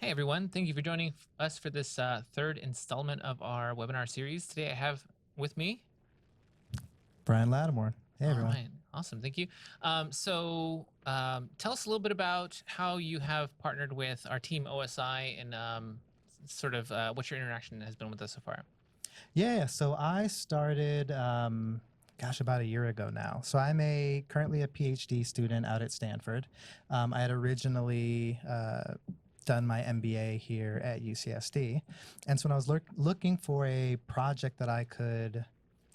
Hey everyone, thank you for joining us for this third installment of our webinar series. Today I have with me. Brian Lattimore. Hey All everyone. right, awesome, thank you. Tell us a little bit about how you have partnered with our team OSI and what your interaction has been with us so far. Yeah, so I started, about a year ago now. So I'm currently a PhD student out at Stanford. I had originally done my MBA here at UCSD, and so when I was looking for a project that I could,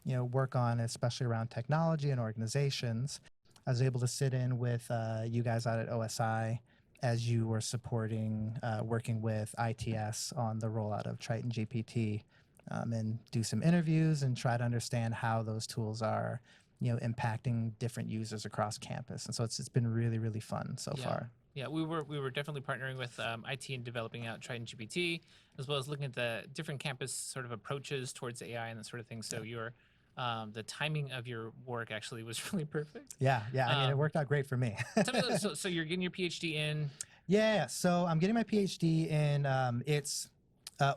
work on, especially around technology and organizations, I was able to sit in with you guys out at OSI as you were supporting working with ITS on the rollout of Triton GPT, and do some interviews and try to understand how those tools are, impacting different users across campus. And so it's been really, really fun so far. Yeah, we were definitely partnering with IT and developing out Triton GPT, as well as looking at the different campus sort of approaches towards AI and that sort of thing. So the timing of your work actually was really perfect. Yeah. I mean, it worked out great for me. Tell me, so you're getting your PhD in? Yeah. So I'm getting my PhD in it's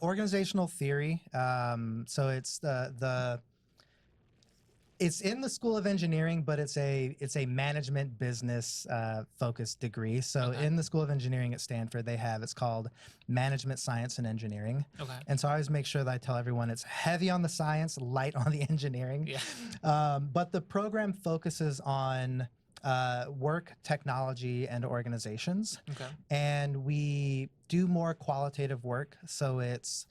organizational theory. So it's in the School of Engineering, but it's a management business focused degree. So Okay. in the School of Engineering at Stanford, it's called Management Science and Engineering. Okay. And so I always make sure that I tell everyone it's heavy on the science, light on the engineering. Yeah. But the program focuses on work, technology, and organizations. Okay. And we do more qualitative work. So it's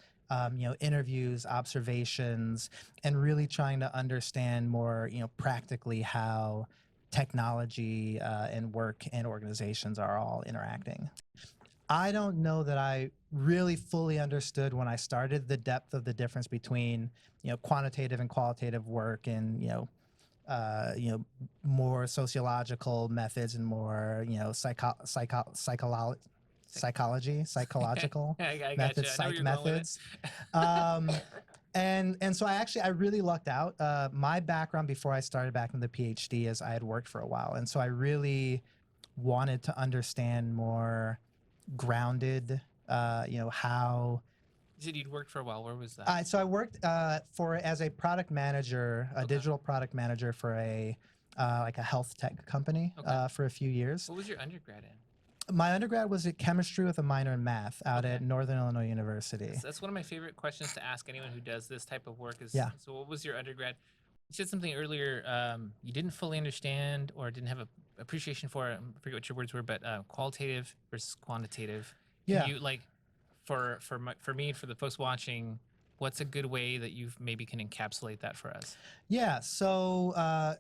interviews, observations, and really trying to understand more, practically how technology and work and organizations are all interacting. I don't know that I really fully understood when I started the depth of the difference between, quantitative and qualitative work and, more sociological methods and more, psychological I methods, gotcha. I know where psych you're going with methods. And so I really lucked out. My background before I started back in the PhD is I had worked for a while, and so I really wanted to understand more grounded, how. You said you'd worked for a while. Where was that? So I worked as a product manager, a digital product manager for a like a health tech company for a few years. What was your undergrad in? My undergrad was in chemistry with a minor in math out at Northern Illinois University. That's one of my favorite questions to ask anyone who does this type of work is, Yeah. So what was your undergrad? You said something earlier you didn't fully understand or didn't have a appreciation for, I forget what your words were, but qualitative versus quantitative. Can you, like, for me, for the folks watching, what's a good way that you maybe can encapsulate that for us? Yeah. So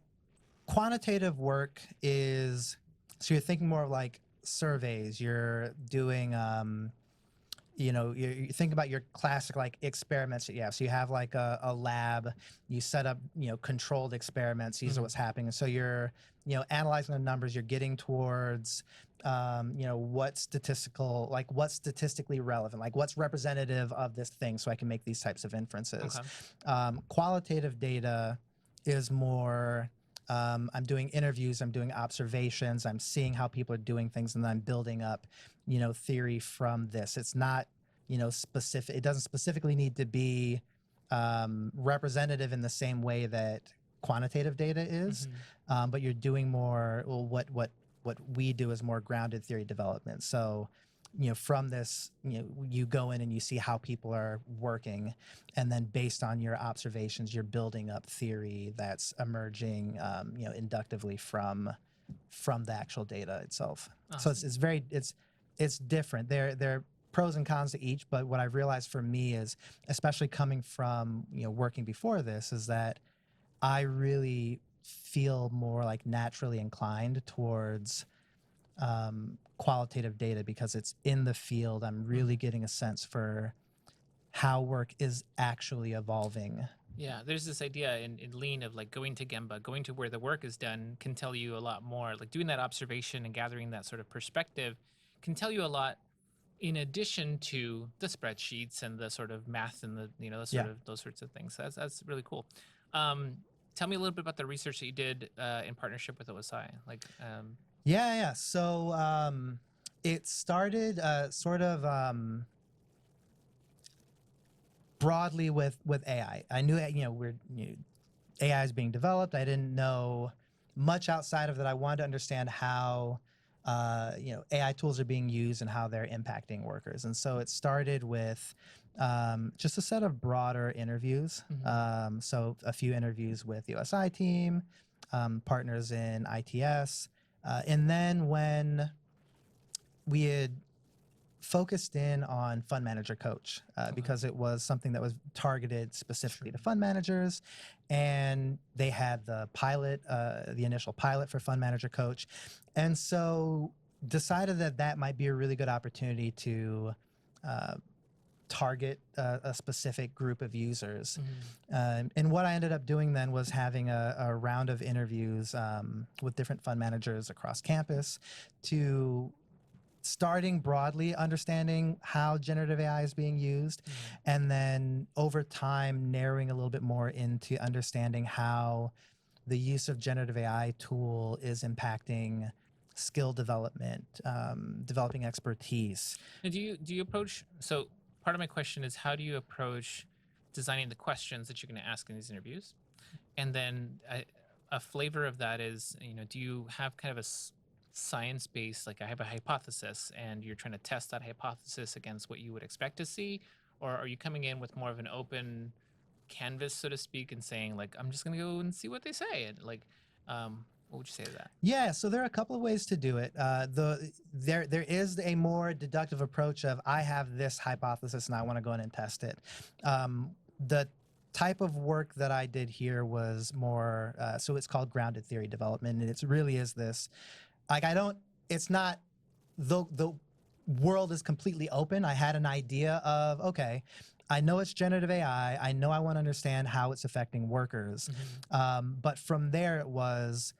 quantitative work is, so you're thinking more of like surveys. You're doing you think about your classic like experiments that you have. So you have like a lab, you set up, controlled experiments. These are what's happening. And so you're, analyzing the numbers, you're getting towards, what's statistically relevant, like what's representative of this thing. So I can make these types of inferences. Qualitative data is more, I'm doing interviews, I'm doing observations, I'm seeing how people are doing things, and then I'm building up, theory from this. It's not, specific. It doesn't specifically need to be representative in the same way that quantitative data is, but you're doing more. Well, what we do is more grounded theory development. So, from this, you go in and you see how people are working, and then based on your observations, you're building up theory that's emerging, inductively from the actual data itself. So it's different. There pros and cons to each, but what I've realized for me is, especially coming from, working before this, is that I really feel more like naturally inclined towards qualitative data because it's in the field. I'm really getting a sense for how work is actually evolving. Yeah, there's this idea in Lean of like going to Gemba, going to where the work is done can tell you a lot more. Like doing that observation and gathering that sort of perspective can tell you a lot in addition to the spreadsheets and the sort of math and the, those sorts of things. That's really cool. Tell me a little bit about the research that you did in partnership with OSI. Yeah. So It started sort of broadly with AI. I knew, AI is being developed. I didn't know much outside of that. I wanted to understand how AI tools are being used and how they're impacting workers. And so it started with just a set of broader interviews. So a few interviews with the USI team, partners in ITS, and then when we had focused in on fund manager coach because it was something that was targeted specifically to fund managers, and they had the pilot, the initial pilot for fund manager coach, and so decided that that might be a really good opportunity to target a specific group of users. And what I ended up doing then was having a round of interviews with different fund managers across campus to starting broadly understanding how generative AI is being used, and then over time narrowing a little bit more into understanding how the use of generative AI tool is impacting skill development, developing expertise. And do you approach, so part of my question is, how do you approach designing the questions that you're going to ask in these interviews? And then a flavor of that is, do you have kind of a science based, like I have a hypothesis and you're trying to test that hypothesis against what you would expect to see? Or are you coming in with more of an open canvas, so to speak, and saying like, I'm just going to go and see what they say? And like, what would you say to that? Yeah, so there are a couple of ways to do it. There is a more deductive approach of I have this hypothesis and I want to go in and test it. The type of work that I did here was more so it's called grounded theory development, and it really is this. Like it's not the world is completely open. I had an idea of, okay, I know it's generative AI. I know I want to understand how it's affecting workers. But from there, it was,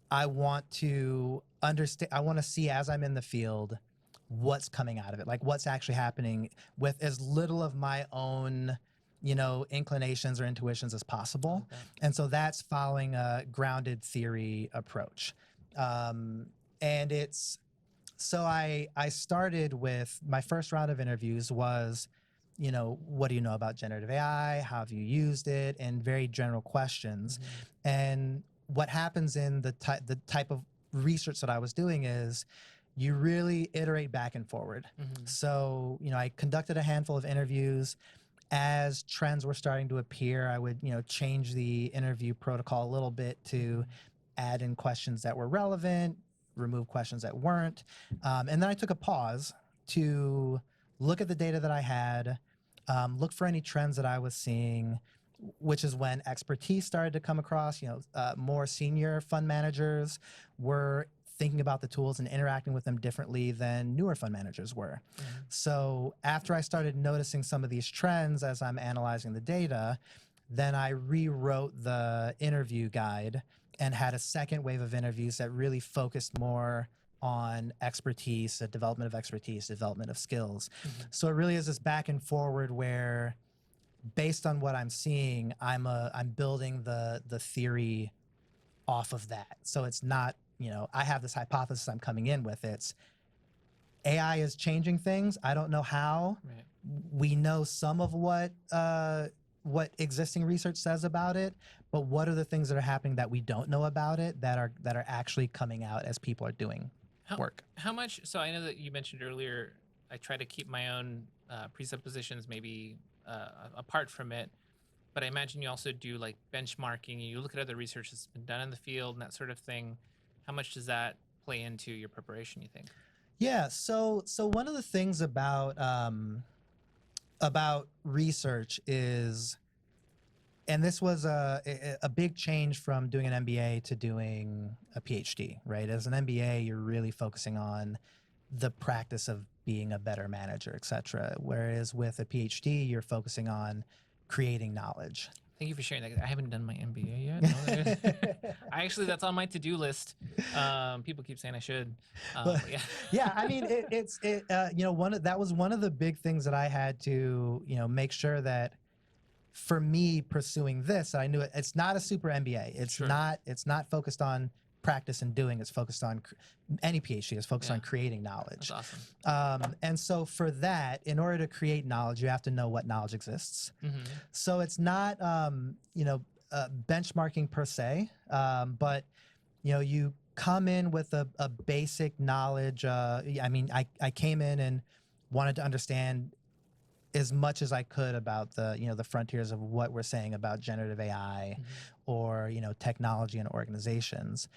I want to understand, I want to see as I'm in the field what's coming out of it, like what's actually happening with as little of my own, inclinations or intuitions as possible. And so that's following a grounded theory approach. And it's, so I started with my first round of interviews was, what do you know about generative AI? How have you used it? And very general questions. And what happens in the type of research that I was doing is you really iterate back and forward. So, I conducted a handful of interviews. As trends were starting to appear, I would, change the interview protocol a little bit to add in questions that were relevant, remove questions that weren't. And then I took a pause to look at the data that I had, look for any trends that I was seeing, which is when expertise started to come across. More senior fund managers were thinking about the tools and interacting with them differently than newer fund managers were. So after I started noticing some of these trends as I'm analyzing the data, then I rewrote the interview guide and had a second wave of interviews that really focused more on expertise, the development of expertise, development of skills. So it really is this back and forward where, based on what I'm seeing, I'm building the theory off of that. So it's not, I have this hypothesis I'm coming in with. It's AI is changing things. I don't know how. We know some of what existing research says about it, but what are the things that are happening that we don't know about it that are actually coming out as people are doing work? How much? So I know that you mentioned earlier, I try to keep my own presuppositions maybe apart from it, but I imagine you also do like benchmarking. You look at other research that's been done in the field and that sort of thing. How much does that play into your preparation, you think? Yeah. So one of the things about research is, and this was a big change from doing an MBA to doing a PhD, right? As an MBA, you're really focusing on the practice of being a better manager, et cetera. Whereas with a PhD, you're focusing on creating knowledge. Thank you for sharing that. I haven't done my MBA yet. That's on my to-do list. People keep saying I should. But yeah. Yeah, I mean, that was one of the big things that I had to, make sure that for me pursuing this, I knew it's not a super MBA. It's not focused on practice and doing is focused on any PhD is focused Yeah. on creating knowledge. That's awesome. And so for that, in order to create knowledge, you have to know what knowledge exists. Mm-hmm. So it's not, benchmarking per se, but you come in with a basic knowledge. I came in and wanted to understand as much as I could about the frontiers of what we're saying about generative AI or technology in organizations.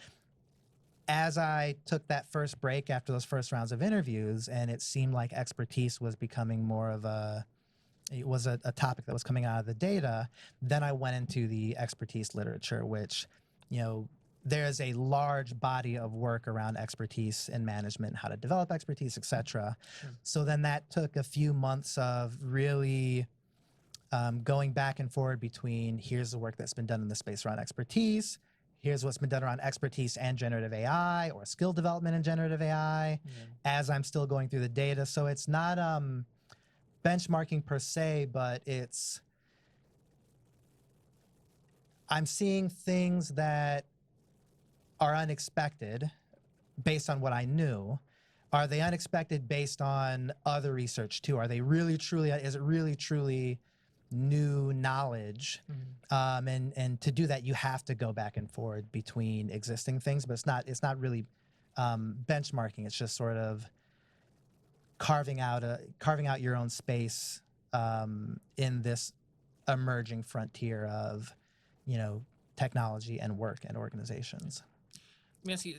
As I took that first break after those first rounds of interviews, and it seemed like expertise was becoming more of a topic that was coming out of the data, then I went into the expertise literature, which, there's a large body of work around expertise in management, how to develop expertise, etc. Sure. So then that took a few months of really going back and forward between here's the work that's been done in the space around expertise, here's what's been done around expertise and generative AI or skill development in generative AI, as I'm still going through the data. So it's not benchmarking per se, but I'm seeing things that are unexpected based on what I knew. Are they unexpected based on other research too? Are they really truly, is it really truly new knowledge? And to do that, you have to go back and forward between existing things, but it's not really benchmarking. It's just sort of carving out your own space in this emerging frontier of technology and work and organizations. Let me ask you,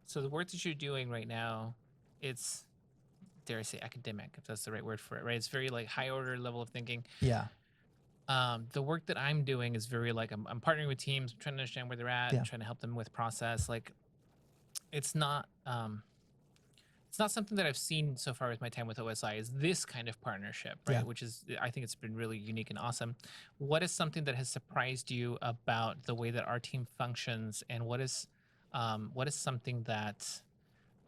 so the work that you're doing right now, it's, dare I say, academic, if that's the right word for it, right? It's very like high order level of thinking. Yeah. The work that I'm doing is very like I'm partnering with teams, trying to understand where they're at and trying to help them with process. Like it's not something that I've seen so far with my time with OSI is this kind of partnership, right? Which is, I think it's been really unique and awesome. What is something that has surprised you about the way that our team functions, and what is something that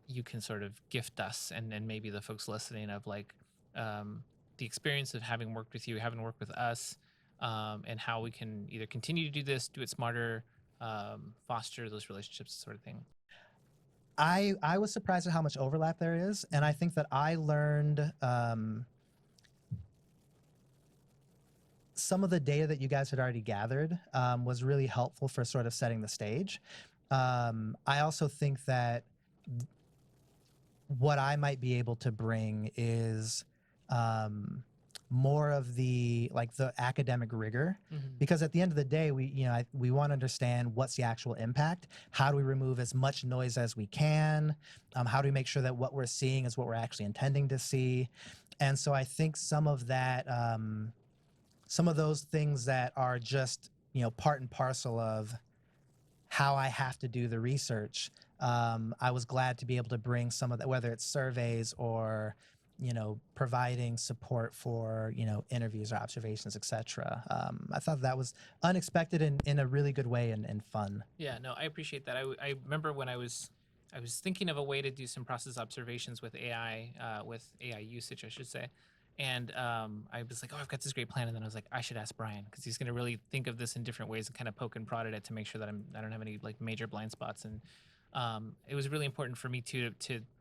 you can sort of gift us and maybe the folks listening of like the experience of having worked with you, having worked with us, and how we can either continue to do this, do it smarter, foster those relationships, sort of thing. I was surprised at how much overlap there is, and I think that I learned some of the data that you guys had already gathered was really helpful for sort of setting the stage. I also think that what I might be able to bring is more of the academic rigor, because at the end of the day, we want to understand what's the actual impact. How do we remove as much noise as we can? How do we make sure that what we're seeing is what we're actually intending to see? And so I think some of that, some of those things that are just part and parcel of how I have to do the research. I was glad to be able to bring some of that, whether it's surveys or providing support for interviews or observations, etc. I thought that was unexpected in a really good way and fun. Yeah, no, I appreciate that. I remember when I was thinking of a way to do some process observations with AI usage, I should say. And I was like, oh, I've got this great plan. And then I was like, I should ask Brian, because he's going to really think of this in different ways and kind of poke and prod at it to make sure that I don't have any like major blind spots. And it was really important for me to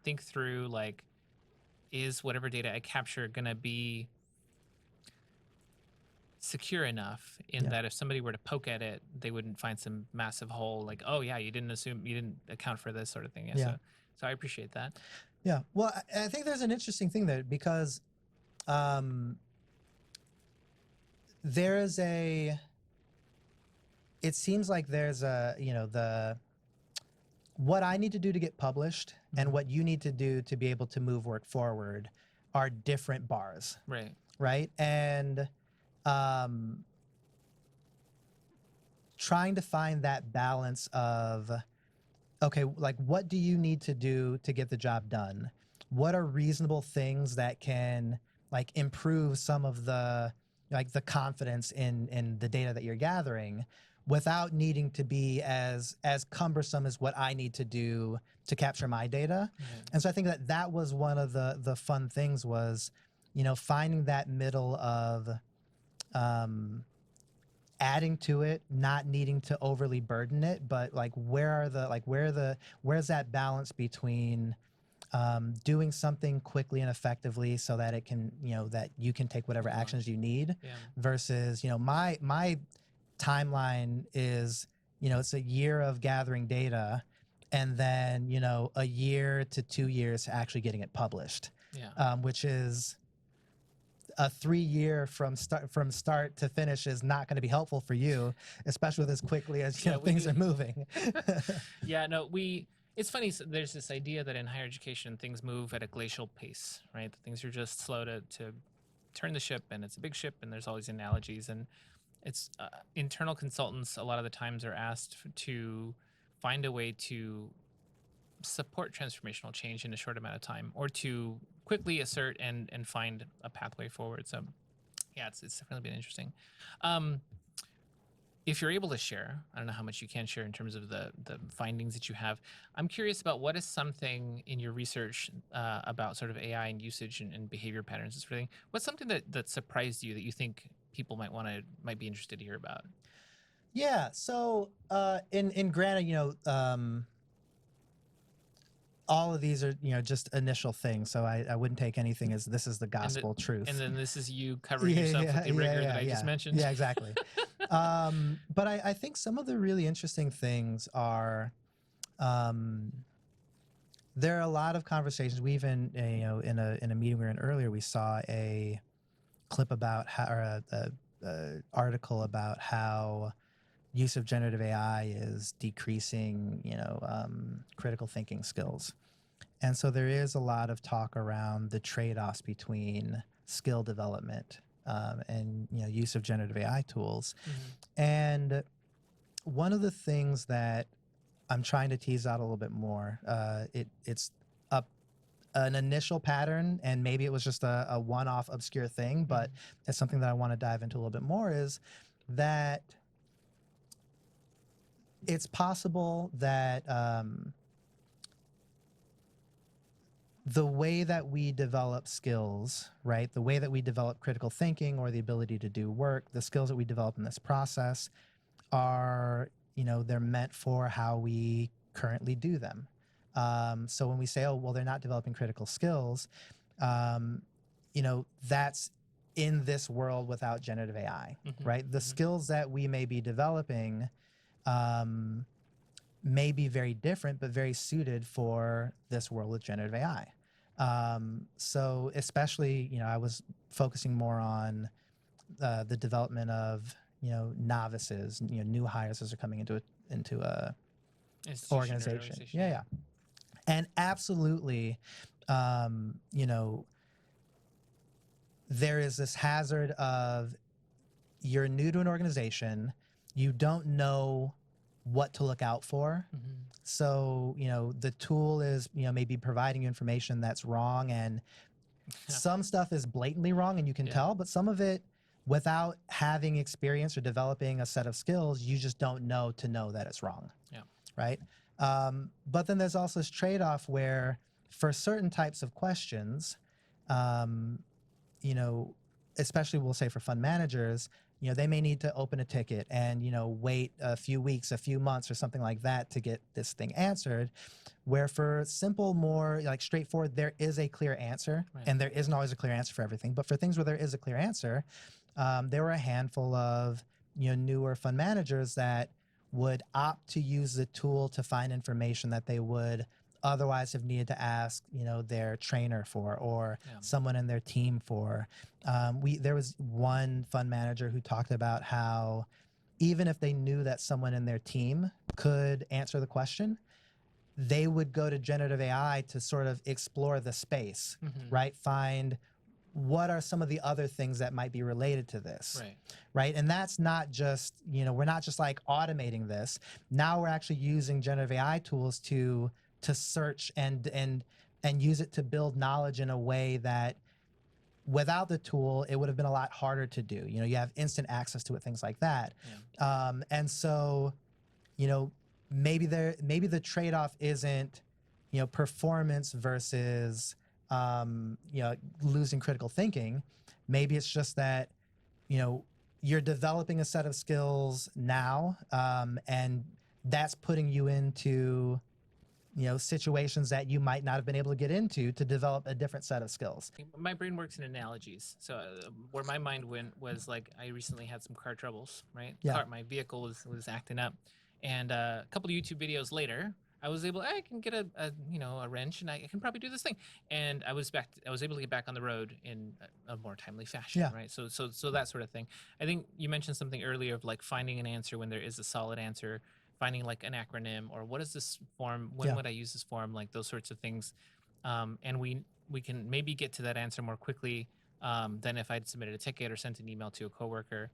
think through, like, is whatever data I capture going to be secure enough in that if somebody were to poke at it, they wouldn't find some massive hole, like, oh yeah, you didn't account for this sort of thing. So I appreciate that. Yeah, well, I think there's an interesting thing there, because it seems like there's what I need to do to get published and what you need to do to be able to move work forward are different bars. Right. And trying to find that balance of, okay, like, what do you need to do to get the job done? What are reasonable things that can like improve some of the confidence in the data that you're gathering, without needing to be as cumbersome as what I need to do to capture my data. And so I think that was one of the fun things, was finding that middle of adding to it, not needing to overly burden it, but like where's that balance between doing something quickly and effectively so that it can, that you can take whatever Move on. actions you need, Yeah. versus, my timeline is, it's a year of gathering data, and then, a year to 2 years to actually getting it published, Yeah. which is a 3 year from start to finish is not going to be helpful for you, especially with as quickly as Yeah, things are moving. Yeah, no, it's funny. There's this idea that in higher education things move at a glacial pace, right? That things are just slow to turn the ship, and it's a big ship, and there's all these analogies, and it's internal consultants a lot of the times are asked to find a way to support transformational change in a short amount of time, or to quickly assert and find a pathway forward. So yeah, it's definitely been interesting. If you're able to share, I don't know how much you can share in terms of the findings that you have. I'm curious about what is something in your research about sort of AI and usage and behavior patterns and sort of thing. What's something that surprised you that you think people might be interested to hear about? Yeah. So, in granted, all of these are, just initial things. So I wouldn't take anything as this is the gospel truth. And then this is you covering Yeah, yourself with yeah, the yeah, rigor that yeah, I just yeah. mentioned. Yeah, exactly. But I think some of the really interesting things are, there are a lot of conversations. We even, in a meeting we were in earlier, we saw a clip about how, or a article about how use of generative AI is decreasing, critical thinking skills. And so there is a lot of talk around the trade-offs between skill development, and use of generative AI tools. Mm-hmm. And one of the things that I'm trying to tease out a little bit more, it's an initial pattern, and maybe it was just a one-off obscure thing, but it's something that I want to dive into a little bit more, is that it's possible that the way that we develop skills, right, the way that we develop critical thinking or the ability to do work, the skills that we develop in this process are, they're meant for how we currently do them. So when we say, oh, well, they're not developing critical skills, that's in this world without generative AI, right? The skills that we may be developing may be very different, but very suited for this world with generative AI. So especially, I was focusing more on the development of, novices, new hires as they're coming into a organization. Yeah. And absolutely, there is this hazard of, you're new to an organization, you don't know what to look out for. So, the tool is, maybe providing you information that's wrong, and some stuff is blatantly wrong and you can tell, but some of it, without having experience or developing a set of skills, you just don't know to know that it's wrong. Yeah. Right. But then there's also this trade-off where, for certain types of questions, especially we'll say for fund managers, they may need to open a ticket and, wait a few weeks, a few months or something like that to get this thing answered. Where for simple, more like straightforward, there is a clear answer, and there isn't always a clear answer for everything. But for things where there is a clear answer, there were a handful of, newer fund managers that would opt to use the tool to find information that they would otherwise have needed to ask, their trainer for, or someone in their team for. There was one fund manager who talked about how, even if they knew that someone in their team could answer the question, they would go to generative AI to sort of explore the space, right? Find what are some of the other things that might be related to this, right? And that's not just, we're not just like automating this. Now we're actually using generative AI tools to search and use it to build knowledge in a way that, without the tool, it would have been a lot harder to do. You have instant access to it, things like that. And so, maybe the trade-off isn't, performance versus, losing critical thinking. Maybe it's just that, you're developing a set of skills now, and that's putting you into situations that you might not have been able to get into to develop a different set of skills. My brain works in analogies. So where my mind went was like I recently had some car troubles, right? Yeah. My vehicle was acting up, and a couple of YouTube videos later, I can get a wrench and I can probably do this thing, and I was able to get back on the road in a more timely fashion, Yeah. right? So that sort of thing. I think you mentioned something earlier of like finding an answer when there is a solid answer, finding like an acronym or what is this form, when Yeah. would I use this form, like those sorts of things. And we can maybe get to that answer more quickly than if I'd submitted a ticket or sent an email to a coworker.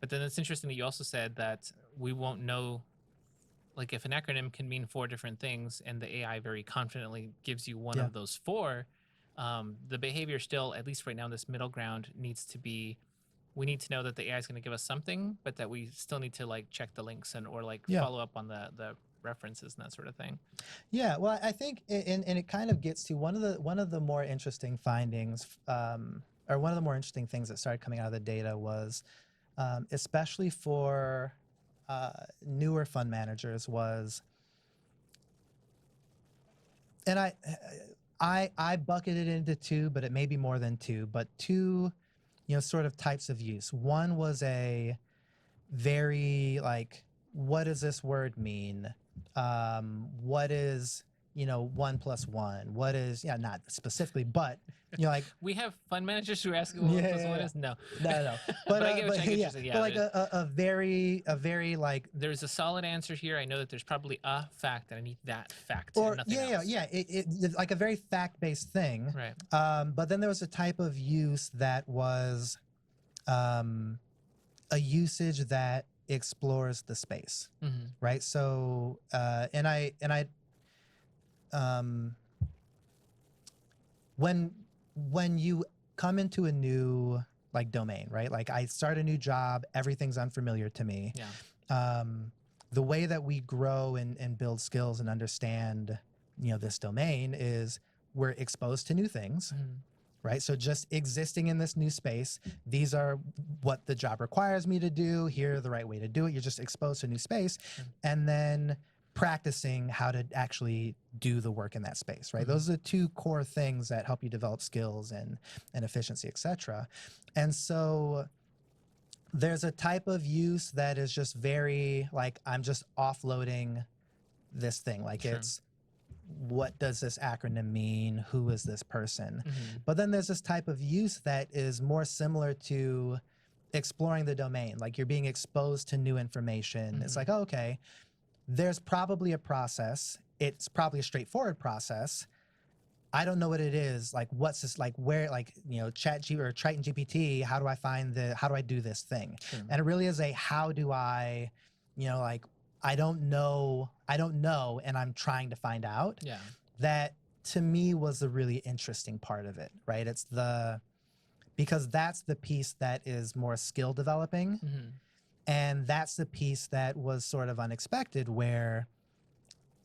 But then it's interesting that you also said that we won't know, like if an acronym can mean four different things and the AI very confidently gives you one Yeah. of those four, the behavior still, at least right now, in this middle ground needs to be, we need to know that the AI is going to give us something, but that we still need to like check the links or like Yeah. follow up on the references and that sort of thing. Yeah, well, I think, and it kind of gets to one of the more interesting findings, or one of the more interesting things that started coming out of the data was, especially for newer fund managers, was, and I bucketed it into two, but it may be more than two, but two, sort of types of use. One was a very like, what does this word mean? What is 1+1? What is, yeah, not specifically, but like, We have fund managers who ask yeah, what yeah, plus one yeah. is. No, No. but I get what I get. Yeah, You saying. Yeah, but like a very like, there's a solid answer here. I know that there's probably a fact, and I need that fact and or nothing yeah, else. it's like a very fact-based thing. Right. But then there was a type of use that was a usage that explores the space, Mm-hmm. right? So and I um when you come into a new like domain, right? Like I start a new job, everything's unfamiliar to me. Yeah. The way that we grow and build skills and understand this domain is we're exposed to new things. Mm-hmm. Right. So just existing in this new space, these are what the job requires me to do. Here are the right way to do it. You're just exposed to a new space. And then practicing how to actually do the work in that space. Right. Mm-hmm. Those are the two core things that help you develop skills and efficiency, etc. And so there's a type of use that is just very like, I'm just offloading this thing. Like, Sure. it's, what does this acronym mean? Who is this person? Mm-hmm. But then there's this type of use that is more similar to exploring the domain. Like, you're being exposed to new information. Mm-hmm. It's like, oh, okay, there's probably a process. It's probably a straightforward process. I don't know what it is. Like, what's this, like, where, like, Chat or Triton GPT, how do I do this thing? Sure. And it really is a, how do I, like, I don't know, and I'm trying to find out. Yeah. That to me was the really interesting part of it, right? It's because that's the piece that is more skill developing. Mm-hmm. And that's the piece that was sort of unexpected, where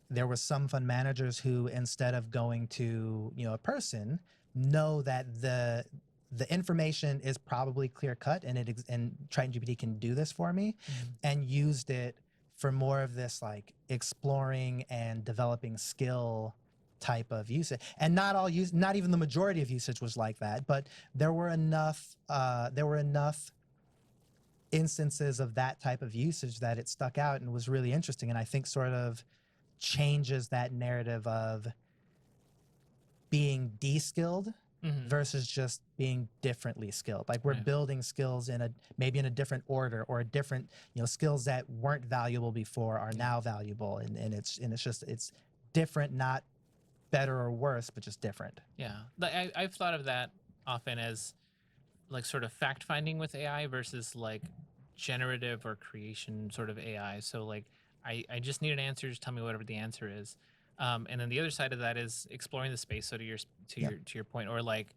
there were some fund managers who, instead of going to a person, know that the information is probably clear cut, and Triton GPT can do this for me, and used it for more of this like exploring and developing skill type of usage. And not even the majority of usage was like that, but there were enough instances of that type of usage that it stuck out and was really interesting, and I think sort of changes that narrative of being de-skilled versus just being differently skilled. Like, we're building skills maybe in a different order, or a different, skills that weren't valuable before are now valuable. And it's different, not better or worse, but just different. Yeah. I've thought of that often as like sort of fact finding with AI versus like generative or creation sort of AI. So like, I just need an answer. Just tell me whatever the answer is. And then the other side of that is exploring the space. So to your point, or like,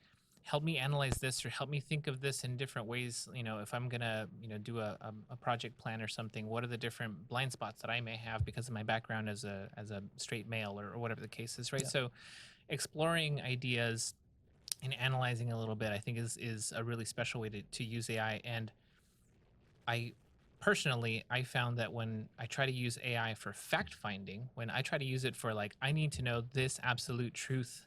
help me analyze this, or help me think of this in different ways. If I'm gonna do a project plan or something, what are the different blind spots that I may have because of my background as a straight male, or whatever the case is, right? Yeah. So exploring ideas and analyzing a little bit, I think is a really special way to use AI. And I personally, I found that when I try to use AI for fact finding, when I try to use it for like, I need to know this absolute truth,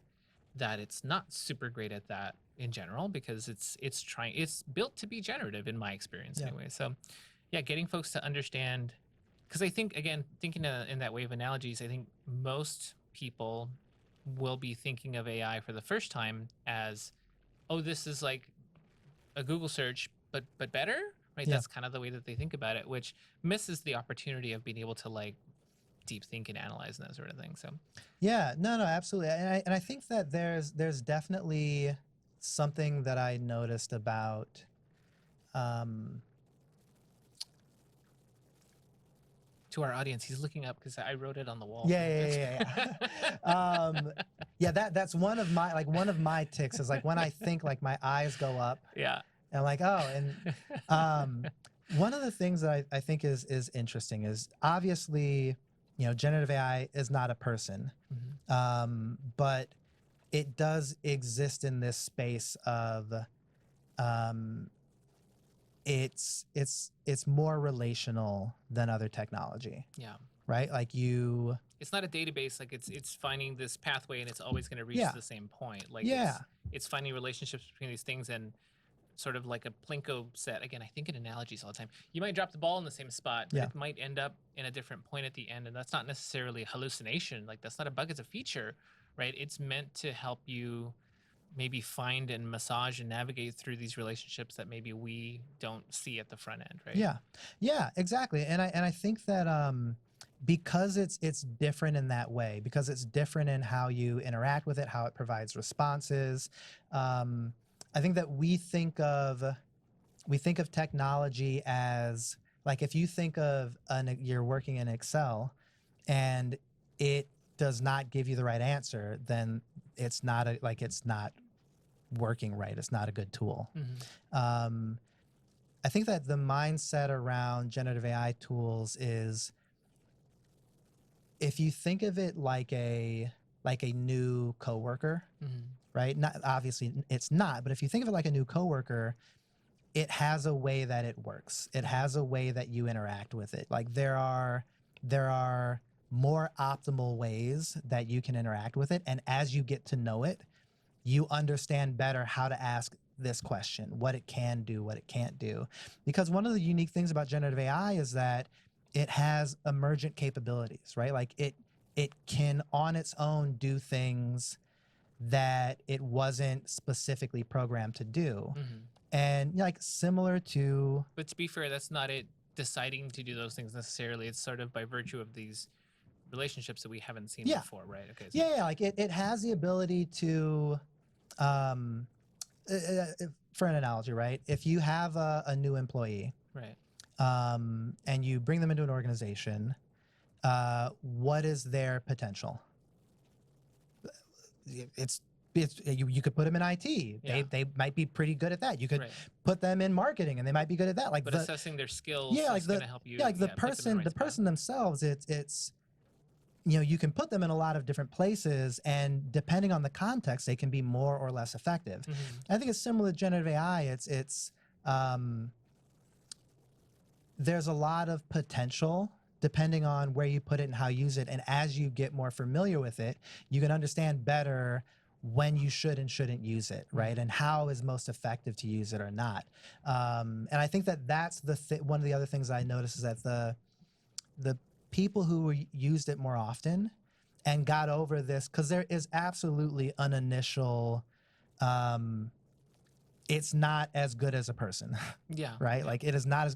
that it's not super great at that in general, because it's built to be generative in my experience Yeah. anyway. So yeah, getting folks to understand, because I think, again, thinking in that way of analogies, I think most people will be thinking of AI for the first time as, oh, this is like a Google search, but better, right? Yeah. That's kind of the way that they think about it, which misses the opportunity of being able to like deep think and analyze and that sort of thing. So Yeah, no, absolutely. And I think that there's definitely something that I noticed about um to our audience, he's looking up because I wrote it on the wall. yeah, yeah, yeah, yeah. Yeah, that's one of my ticks is like when I think like my eyes go up Yeah. and I'm like, oh, and one of the things that I think is interesting is obviously, generative AI is not a person. Mhm. But it does exist in this space of um, it's more relational than other technology, Yeah. right? Like you, It's not a database, like it's finding this pathway and it's always going to reach yeah, the same point. Like yeah, it's finding relationships between these things, and sort of like a Plinko set. Again, I think in analogies all the time. You might drop the ball in the same spot, but yeah, it might end up in a different point at the end, and that's not necessarily a hallucination. Like that's not a bug, it's a feature, right? It's meant to help you maybe find and massage and navigate through these relationships that maybe we don't see at the front end, right? yeah, yeah, exactly. And I think that because it's different in that way, because it's different in how you interact with it, how it provides responses. Um, I think that we think of technology as like if you think of you're working in Excel and it does not give you the right answer, then it's not working right. It's not a good tool. Mm-hmm. Um, I think that the mindset around generative AI tools is if you think of it like a new coworker, Mm-hmm. right? Not obviously it's not, but if you think of it like a new coworker, it has a way that it works. It has a way that you interact with it. Like there are more optimal ways that you can interact with it, and as you get to know it, you understand better how to ask this question, what it can do, what it can't do. Because one of the unique things about generative AI is that it has emergent capabilities, right? Like it can on its own do things that it wasn't specifically programmed to do. Mm-hmm. And like similar to But to be fair, that's not it deciding to do those things necessarily. It's sort of by virtue of these relationships that we haven't seen yeah, before, right? Okay. So, yeah, like it has the ability to um for an analogy, right? If you have a new employee right. and you bring them into an organization, what is their potential? It's you could put them in IT. Yeah. They might be pretty good at that. You could Right. put them in marketing and they might be good at that. Like But assessing their skills yeah, like is going to help yeah, you, like yeah, put them in the right the spot. person themselves, it's you can put them in a lot of different places and depending on the context, they can be more or less effective. Mm-hmm. I think it's similar to generative AI. It's um there's a lot of potential depending on where you put it and how you use it. And as you get more familiar with it, you can understand better when you should and shouldn't use it, right? Mm-hmm. And how is most effective to use it or not. And I think that that's one of the other things I noticed is that the people who used it more often and got over this, because there is absolutely an initial it's not as good as a person. Yeah. Right? Yeah. Like it is not as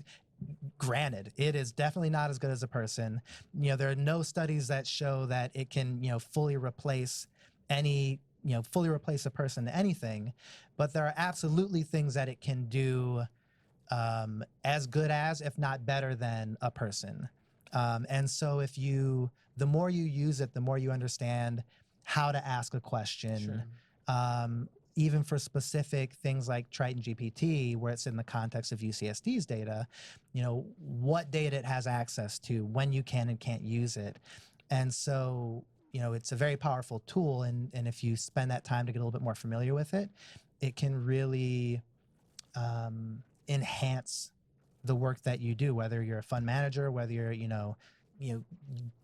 granted, it is definitely not as good as a person. There are no studies that show that it can, fully replace fully replace a person to anything, but there are absolutely things that it can do as good as, if not better than, a person. And so, the more you use it, the more you understand how to ask a question. Sure. Even for specific things like Triton GPT, where it's in the context of UCSD's data, what data it has access to, when you can and can't use it. And so, it's a very powerful tool. And if you spend that time to get a little bit more familiar with it, it can really enhance the work that you do, whether you're a fund manager, whether you're,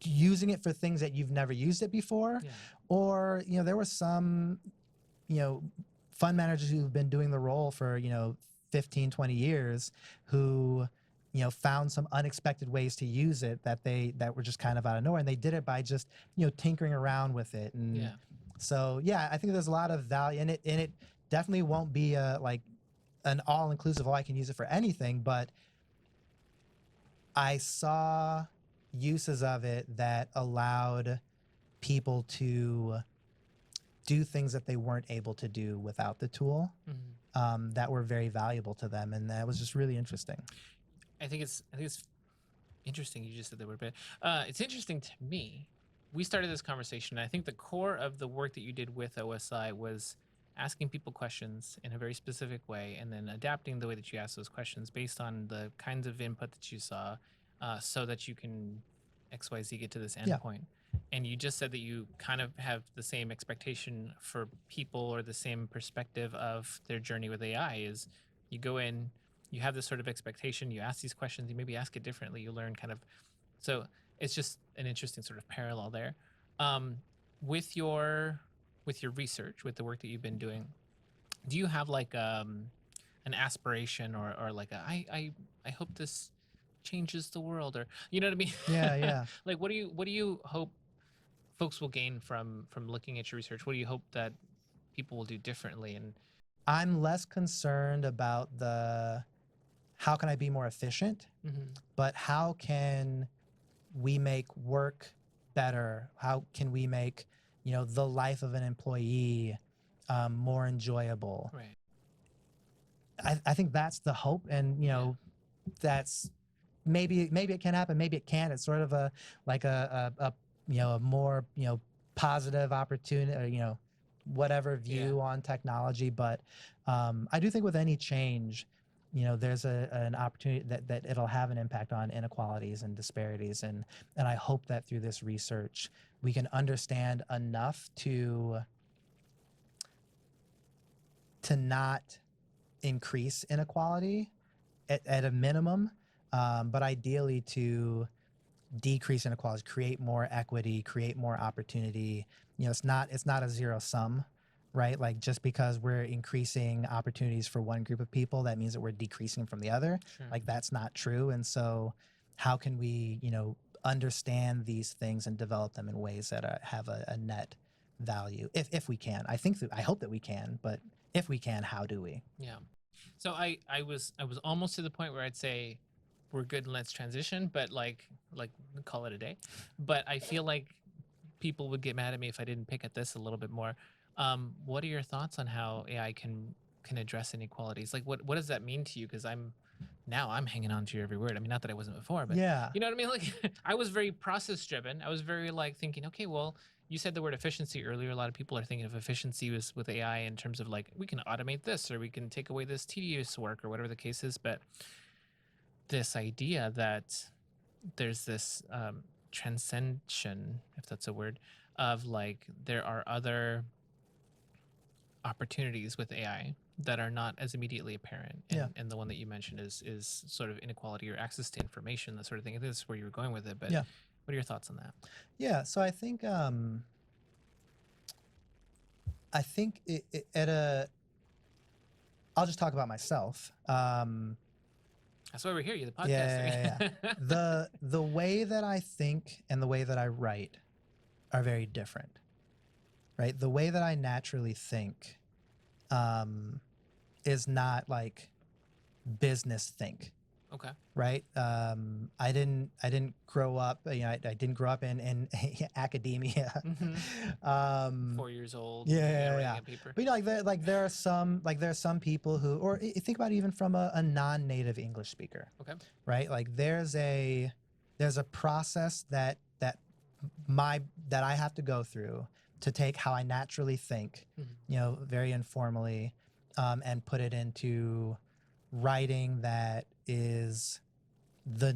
using it for things that you've never used it before, Yeah. or, there were some, fund managers who've been doing the role for, 15, 20 years who, found some unexpected ways to use it that were just kind of out of nowhere. And they did it by just, tinkering around with it. And Yeah. so, yeah, I think there's a lot of value in it, and it definitely won't be like an all-inclusive, I can use it for anything, but I saw uses of it that allowed people to do things that they weren't able to do without the tool, that were very valuable to them, and that was just really interesting. I think it's interesting. You just said the word, but it's interesting to me. We started this conversation. And I think the core of the work that you did with OSI was asking people questions in a very specific way, and then adapting the way that you ask those questions based on the kinds of input that you saw, so that you can XYZ get to this endpoint. And you just said that you kind of have the same expectation for people, or the same perspective of their journey with AI is you go in, you have this sort of expectation, you ask these questions, you maybe ask it differently, you learn kind of. So it's just an interesting sort of parallel there. With your research, with the work that you've been doing, do you have like an aspiration, or like I hope this changes the world, or you know what I mean? Yeah. Like what do you hope folks will gain from looking at your research? What do you hope that people will do differently? And I'm less concerned about how can I be more efficient, but how can we make work better? How can we make, the life of an employee more enjoyable? right. I think that's the hope, and that's maybe it can happen, maybe it can't. It's sort of a more positive opportunity, or, whatever view on technology. But I do think with any change, there's an opportunity that it'll have an impact on inequalities and disparities, and I hope that through this research we can understand enough to not increase inequality at a minimum, but ideally to decrease inequality, create more equity, create more opportunity. It's not a zero sum, right? Like just because we're increasing opportunities for one group of people, that means that we're decreasing from the other. Sure. Like that's not true. And so how can we, understand these things and develop them in ways that have a net value, if we can? I hope that we can, but if we can, how do we? Yeah. So I was almost to the point where I'd say we're good and let's transition, but like call it a day. But I feel like people would get mad at me if I didn't pick at this a little bit more. What are your thoughts on how AI can address inequalities? Like what does that mean to you? Because I'm hanging on to your every word. I mean, not that I wasn't before, but Yeah. you know what I mean? Like I was very process driven. I was very like thinking, okay, well, you said the word efficiency earlier. A lot of people are thinking of efficiency with AI in terms of like, we can automate this, or we can take away this tedious work, or whatever the case is. But this idea that there's this transcension, if that's a word, of like there are other opportunities with AI that are not as immediately apparent. And the one that you mentioned is sort of inequality or access to information, that sort of thing. I think that's where you were going with it, but what are your thoughts on that? Yeah, so I think I'll just talk about myself. That's why we're here. You're the podcaster. Yeah. The way that I think and the way that I write are very different, right? The way that I naturally think is not like business think. Okay. Right. I didn't grow up. I didn't grow up in academia. 4 years old. Yeah. A paper. But there are some people who, or think about it even from a non-native English speaker. Okay. Right. Like there's a process that I have to go through to take how I naturally think, very informally, and put it into writing that is that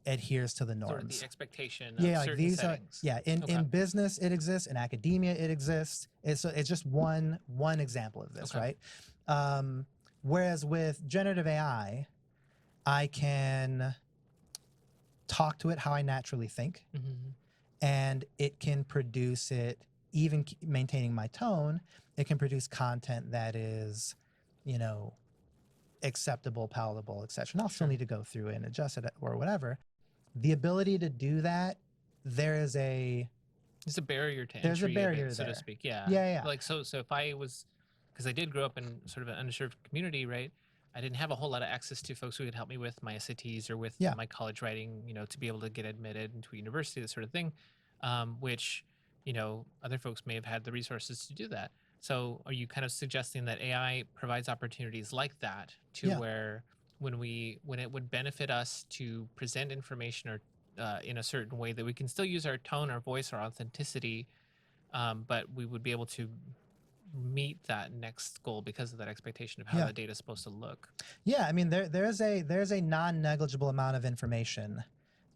adheres to the norms. Sort of the expectation of certain settings. In business it exists, in academia it exists. It's just one example of this, right? Whereas with generative AI, I can talk to it how I naturally think, Mm-hmm. and it can produce it, even maintaining my tone, it can produce content that is, you know, acceptable, palatable, etc. And I'll still Sure. need to go through and adjust it or whatever. The ability to do that, there is a It's a barrier to there's a entry of it, barrier so to there. speak. Yeah. Yeah, yeah, Like so if I was, because I did grow up in sort of an underserved community, right? I didn't have a whole lot of access to folks who could help me with my SATs or with yeah, my college writing, to be able to get admitted into a university, that sort of thing. Which, other folks may have had the resources to do that. So are you kind of suggesting that AI provides opportunities like that, to yeah. where when it would benefit us to present information, or in a certain way, that we can still use our tone, our voice, our authenticity, but we would be able to meet that next goal because of that expectation of how Yeah. the data is supposed to look. Yeah, I mean there's a non-negligible amount of information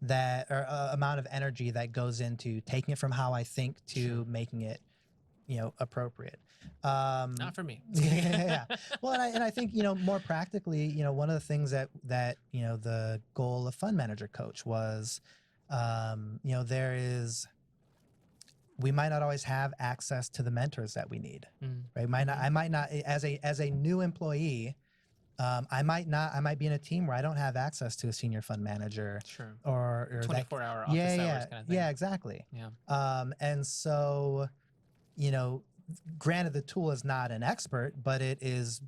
that, or amount of energy that goes into taking it from how I think to Sure. making it, appropriate. Not for me. Yeah. Well, and I think, more practically, one of the things that the goal of Fund Manager Coach was, there is, we might not always have access to the mentors that we need, Mm. right? I might not, as a new employee, I might be in a team where I don't have access to a senior fund manager, Sure. or that. 24-hour Yeah, office hours yeah, kind of thing. yeah, exactly. Yeah. And so, you know, granted, the tool is not an expert, but it is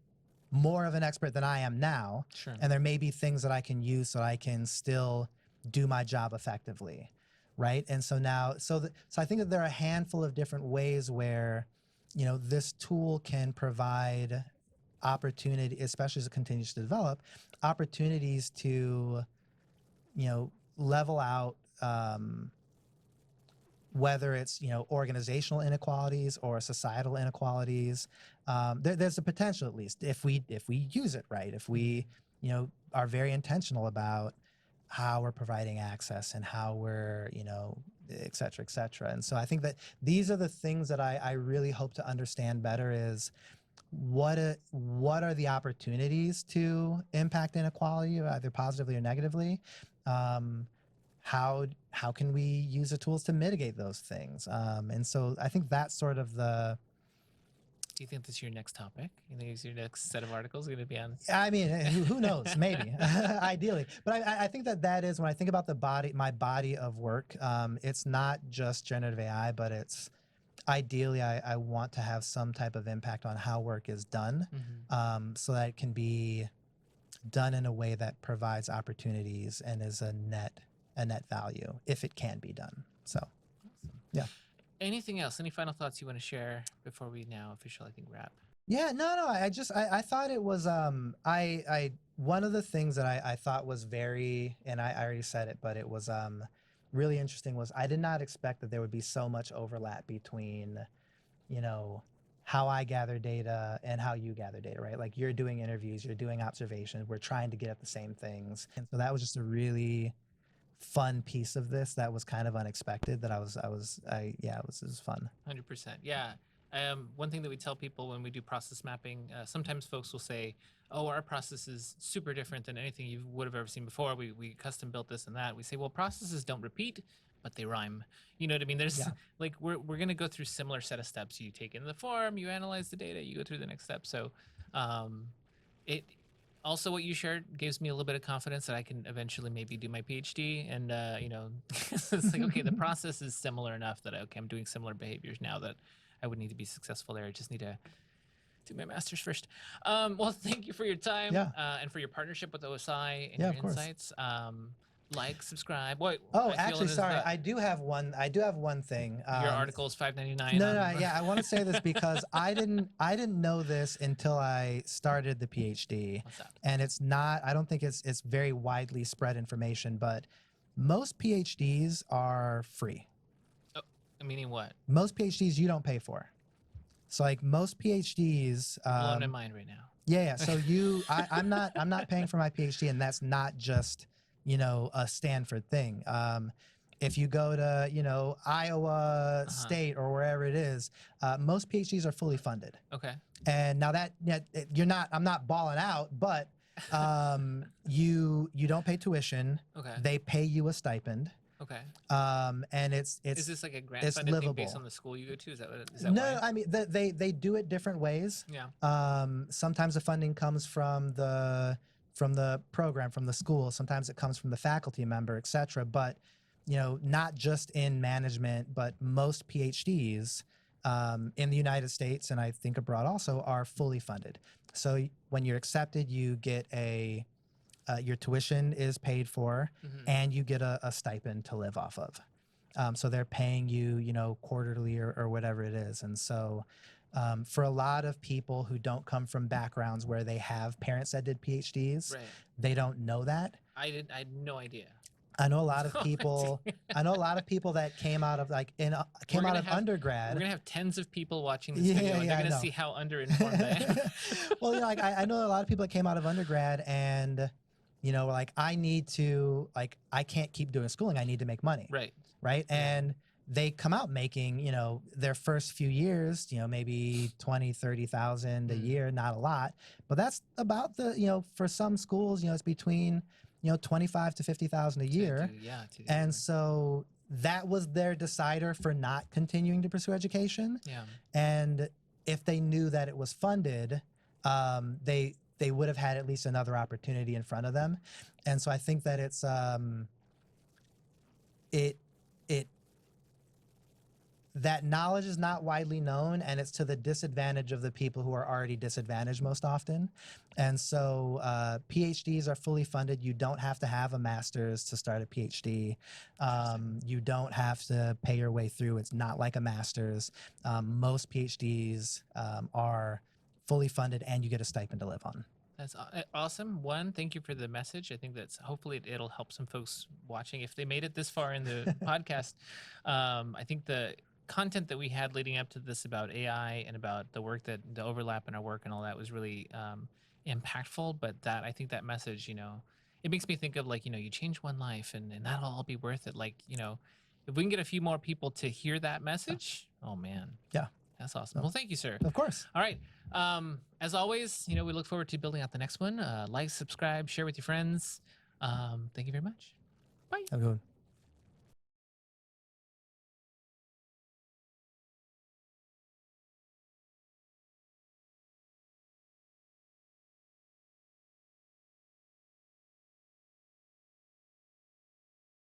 more of an expert than I am now. Sure. And there may be things that I can use so I can still do my job effectively, right? And so now, so I think that there are a handful of different ways where, this tool can provide opportunity, especially as it continues to develop, opportunities to, level out, whether it's, organizational inequalities or societal inequalities. There's a potential, at least if we use it right, if we, are very intentional about how we're providing access and how we're, et cetera, et cetera. And so I think that these are the things that I really hope to understand better, is what are the opportunities to impact inequality, either positively or negatively. How can we use the tools to mitigate those things? And so I think that's sort of the. Do you think this is your next topic? You think your next set of articles going to be on? I mean, who knows? Maybe, ideally, but I think that is, when I think about my body of work. It's not just generative AI, but it's ideally I want to have some type of impact on how work is done, so that it can be done in a way that provides opportunities and is a net value if it can be done. So, Awesome. yeah. Anything else? Any final thoughts you want to share before we now officially, I think, wrap? Yeah, no, I thought it was, I one of the things that I thought was very, and I already said it, but it was really interesting, was I did not expect that there would be so much overlap between, how I gather data and how you gather data, right? Like, you're doing interviews, you're doing observations, we're trying to get at the same things. And so that was just a really fun piece of this that was kind of unexpected, that it was fun. 100%. Yeah. One thing that we tell people when we do process mapping, sometimes folks will say, "Oh, our process is super different than anything you would have ever seen before. We custom built this and that." We say, "Well, processes don't repeat, but they rhyme." You know what I mean? There's Yeah. like we're gonna go through similar set of steps. You take in the form, you analyze the data, you go through the next step. So, it also, what you shared gives me a little bit of confidence that I can eventually maybe do my PhD. And it's like, okay, the process is similar enough that okay, I'm doing similar behaviors now that I would need to be successful there. I just need to do my master's first. Well, thank you for your time, Yeah. and for your partnership with OSI and Yeah, your of course. insights. Like, subscribe. What? Oh, I feel actually, it is sorry, the- I do have one thing. your article is $5.99. No, yeah, I want to say this because I didn't know this until I started the PhD, What's that? and it's not. I don't think it's very widely spread information, but most PhDs are free. Oh, meaning what? Most PhDs you don't pay for. So, like, most PhDs, Blowing my mind right now. yeah. So I'm not paying for my PhD, and that's not just, a Stanford thing. If you go to, Iowa State or wherever it is, most PhDs are fully funded. Okay. And now that, I'm not balling out, but You don't pay tuition. Okay. They pay you a stipend. Okay. And Is this like a grant it's funded thing based livable. on the school you go to? Is that No, why? I mean they do it different ways. Yeah. Sometimes the funding comes from the program, from the school. Sometimes it comes from the faculty member, etc. But not just in management, but most PhDs in the United States and I think abroad also are fully funded. So when you're accepted, you get your tuition is paid for, and you get a stipend to live off of. So they're paying you, quarterly or whatever it is. And so for a lot of people who don't come from backgrounds where they have parents that did PhDs, Right. they don't know that. I had no idea. I know a lot of people. I know a lot of people that came out of undergrad. We're gonna have tens of people watching this Yeah, video, and yeah, they're I gonna know. see how underinformed I am. Well, I know a lot of people that came out of undergrad and were like, I need to, I can't keep doing schooling. I need to make money. Right. Right. And they come out making, their first few years, maybe 20, 30,000 a year, not a lot, but that's about for some schools, it's between, 25 to 50,000 a year. And so that was their decider for not continuing to pursue education. Yeah. And if they knew that it was funded, they would have had at least another opportunity in front of them. And so I think that it's that knowledge is not widely known, and it's to the disadvantage of the people who are already disadvantaged most often. And so PhDs are fully funded. You don't have to have a master's to start a PhD. You don't have to pay your way through. It's not like a master's. Most PhDs are fully funded, and you get a stipend to live on. That's awesome. One, thank you for the message. I think that's hopefully it'll help some folks watching if they made it this far in the podcast. I think the content that we had leading up to this about AI and about the work that the overlap in our work and all that was really impactful. But that I think that message, it makes me think of you change one life and that'll all be worth it. If we can get a few more people to hear that message, oh man. Yeah. That's awesome. Well, thank you, sir. Of course. All right. As always, we look forward to building out the next one. Like, subscribe, share with your friends. Thank you very much. Bye. Have a good one.